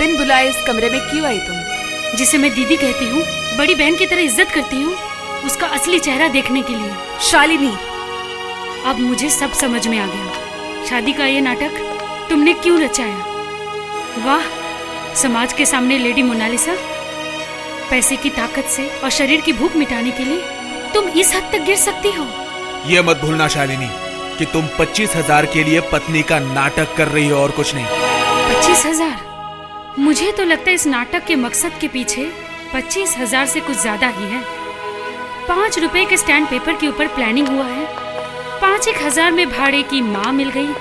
बिन बुलाए इस कमरे में क्यों आई तुम? जिसे मैं दीदी कहती हूँ, बड़ी बहन की तरह इज्जत करती हूँ, उसका असली चेहरा देखने के लिए। शालिनी, अब मुझे सब समझ में आ गया। शादी का ये नाटक तुमने क्यों रचाया? वाह, समाज के सामने लेडी मोनालिसा, पैसे की ताकत से और शरीर की भूख मिटाने के लिए तुम इस हद तक गिर सकती हो। ये मत भूलना शालिनी कि तुम 25,000 के लिए पत्नी का नाटक कर रही हो और कुछ नहीं। 25,000? मुझे तो लगता है इस नाटक के मकसद के पीछे 25,000 से कुछ ज्यादा ही है। 5 रुपए के स्टैंड पेपर के ऊपर प्लानिंग हुआ है, 5,000 में भाड़े की माँ मिल गई,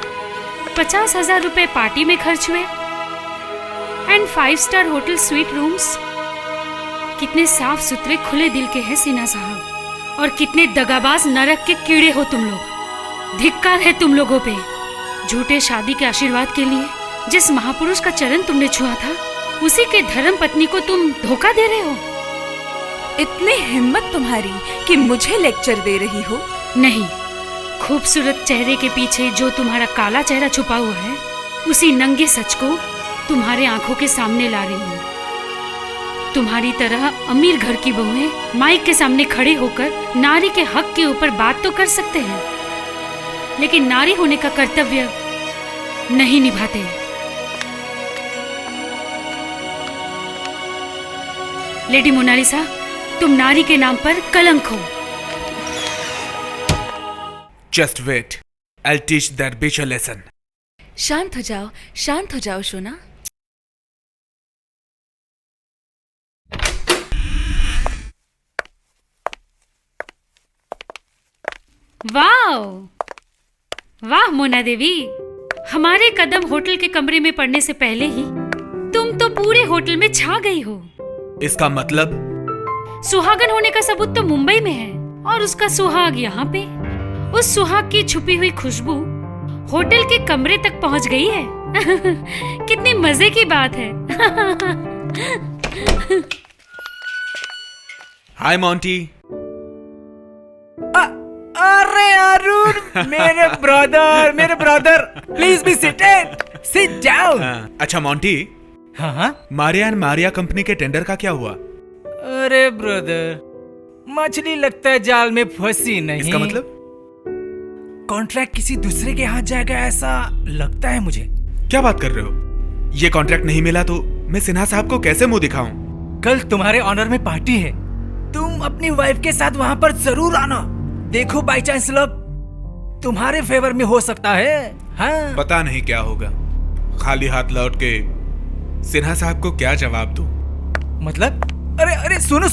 50,000 रुपए पार्टी में खर्च हुए, and 5 star hotel sweet rooms. कितने साफ सुथरे खुले दिल के हैं सिन्हा साहब, और कितने दगाबाज नरक के कीड़े हो तुम लोग। धिक्कार है तुम लोगों पे। झूठे शादी के आशीर्वाद के लिए जिस महापुरुष का चरण तुमने छुआ था, उसी के धर्म पत्नी को तुम धोखा दे रहे हो। इतनी हिम्मत तुम्हारी कि मुझे लेक्चर दे रही हो? नहीं, खूबसूरत चेहरे के पीछे जो तुम्हारा काला चेहरा छुपा हुआ है, उसी नंगे सच को तुम्हारे आंखों के सामने ला रही हूँ। तुम्हारी तरह अमीर घर की बहुएं माइक के सामने खड़े होकर नारी के हक के ऊपर बात तो कर सकते हैं, लेकिन नारी होने का कर्तव्य नहीं निभाते। लेडी मोनालिसा, तुम नारी के नाम पर कलंक हो। Just wait, I'll teach that bitch a lesson. शांत हो जाओ शोना। वाह वाह मोना देवी, हमारे कदम होटल के कमरे में पड़ने से पहले ही तुम तो पूरे होटल में छा गई हो। इसका मतलब? सुहागन होने का सबूत तो मुंबई में है, और उसका सुहाग यहाँ पे। उस सुहाग की छुपी हुई खुशबू होटल के कमरे तक पहुँच गई है। कितनी मजे की बात है। हाय मोंटी। अरे अरुण, मेरे brother, please be sit down. अच्छा मोंटी, हाँ, मारिया एंड मारिया कंपनी के टेंडर का क्या हुआ? अरे ब्रदर, मछली लगता है जाल में फंसी नहीं। इसका मतलब? कॉन्ट्रैक्ट किसी दूसरे के हाथ जाएगा ऐसा लगता है मुझे। क्या बात कर रहे हो? ये कॉन्ट्रैक्ट नहीं मिला तो मैं सिन्हा साहब को कैसे मुंह दिखाऊं? कल तुम्हारे ऑनर में पार्टी है, तुम अपनी वाइफ के साथ वहां पर जरूर आना। देखो बाई चांस लक तुम्हारे फेवर में हो सकता है। हाँ? पता नहीं क्या होगा। खाली हाथ लौट के सिन्हा साहब को क्या जवाब दूं? मतलब? अरे सुनो।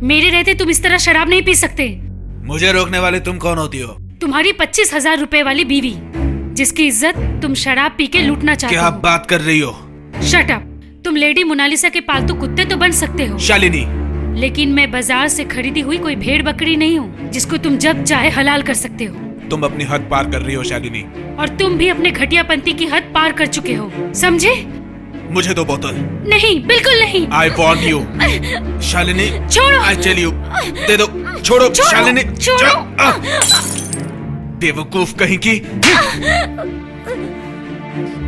मेरे रहते तुम इस तरह शराब नहीं पी सकते। मुझे रोकने वाले तुम कौन होती हो? तुम्हारी 25,000 रुपए वाली बीवी, जिसकी इज्जत तुम शराब पी के लूटना चाहते हो। क्या बात कर रही हो? Shut up. तुम लेडी मोनालिसा के पालतू कुत्ते तो बन सकते हो शालिनी, लेकिन मैं बाजार से खरीदी हुई कोई भेड़ बकरी नहीं हूँ जिसको तुम जब चाहे हलाल कर सकते हो। तुम अपनी हद पार कर रही हो शालिनी। और तुम भी अपने घटियापंती की हद पार कर चुके हो, समझे? मुझे दो बोतल। नहीं, बिल्कुल नहीं। I want you, Shalini. छोड़ो। I tell you, दे दो। छोड़ो शालिनी। छोड़ो। बेवकूफ कहीं की।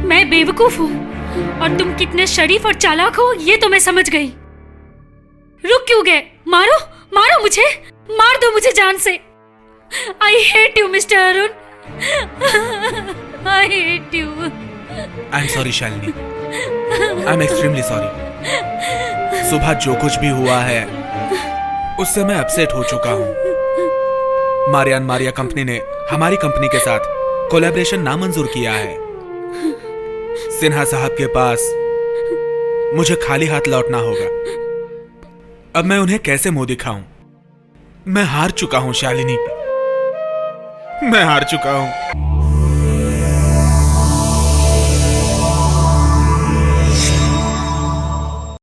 मैं बेवकूफ हूँ और तुम कितने शरीफ और चालाक हो ये तो मैं समझ गई। रुक क्यों गए? मारो मुझे, मार दो मुझे जान से। I hate you, mister Arun. I hate you. I'm sorry Shalini, I'm extremely sorry। सुबह जो कुछ भी हुआ है उससे मैं अपसेट हो चुका हूँ। मारिया एंड मारिया कंपनी ने हमारी कंपनी के साथ कोलैबोरेशन नामंजूर किया है। सिन्हा साहब के पास मुझे खाली हाथ लौटना होगा। अब मैं उन्हें कैसे मुंह दिखाऊं? मैं हार चुका हूं शालिनी, मैं हार चुका हूं।